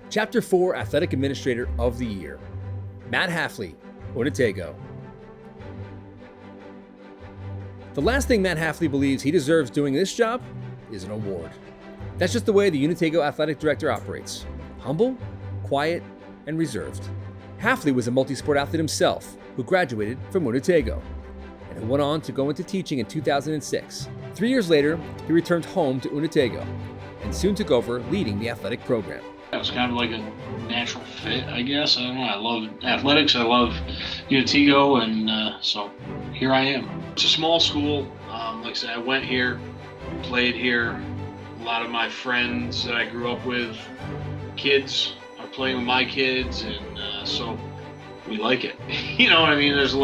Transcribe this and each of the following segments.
Chapter 4 Athletic Administrator of the Year, Matt Hafele, Onontego. The last thing Matt Hafele believes he deserves doing this job is an award. That's just the way the Onontego athletic director operates. Humble, quiet, and reserved. Hafele was a multi-sport athlete himself who graduated from Onontego and who went on to go into teaching in 2006. 3 years later, he returned home to Onontego and soon took over leading the athletic program. It was kind of like a natural fit, I guess. I don't know. I love athletics. I love Onontego, and so here I am. It's a small school. Like I said, I went here, played here. A lot of my friends that I grew up with, kids, are playing with my kids, and so we like it. You know what I mean? There's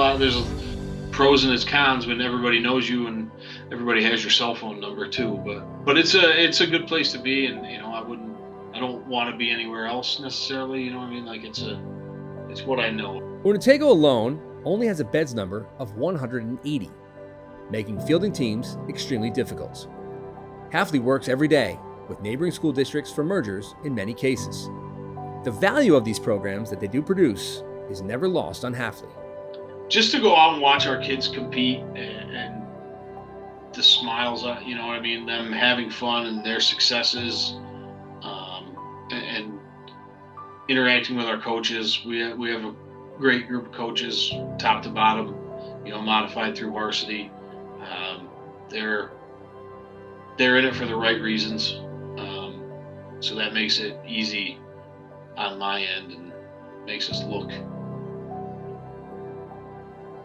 pros and its cons when everybody knows you and everybody has your cell phone number too. But it's a good place to be, and I don't want to be anywhere else necessarily. You know what I mean? Like it's what I know. Onontego alone only has a beds number of 180, making fielding teams extremely difficult. Hafele works every day with neighboring school districts for mergers in many cases. The value of these programs that they do produce is never lost on Hafele. Just to go out and watch our kids compete and the smiles, you know what I mean, them having fun and their successes, and interacting with our coaches. We have a great group of coaches, top to bottom, modified through varsity. They're in it for the right reasons, so that makes it easy on my end and makes us look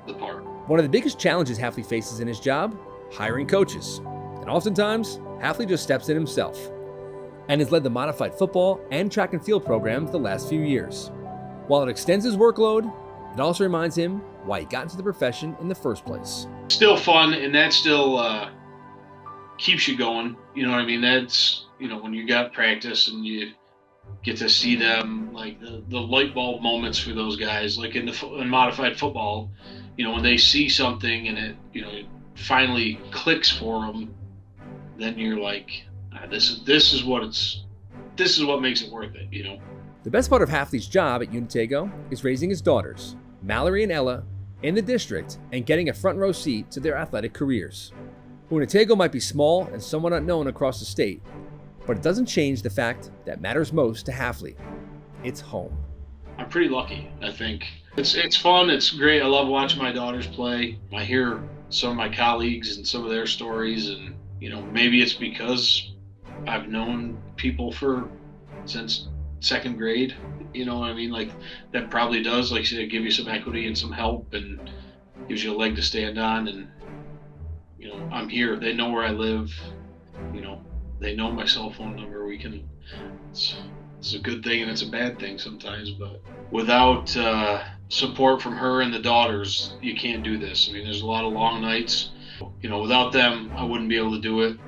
the part. One of the biggest challenges Hafele faces in his job, hiring coaches. And oftentimes, Hafele just steps in himself and has led the modified football and track and field programs the last few years. While it extends his workload, it also reminds him why he got into the profession in the first place. Still fun, and that still keeps you going. You know what I mean? That's, when you got practice and you get to see them, like the light bulb moments for those guys, like in modified football, when they see something and it finally clicks for them, then you're like, this is what makes it worth it. The best part of Hafele's job at Onontego is raising his daughters, Mallory and Ella, in the district and getting a front row seat to their athletic careers. Onontego might be small and somewhat unknown across the state, but it doesn't change the fact that matters most to Hafele. It's home. I'm pretty lucky, I think. It's fun, it's great. I love watching my daughters play. I hear some of my colleagues and some of their stories, and maybe it's because I've known people since second grade. You know what I mean? Like that probably does, like I said, give you some equity and some help and gives you a leg to stand on. And I'm here. They know where I live. They know my cell phone number. It's a good thing and it's a bad thing sometimes, but without support from her and the daughters, you can't do this. I mean, there's a lot of long nights. Without them, I wouldn't be able to do it.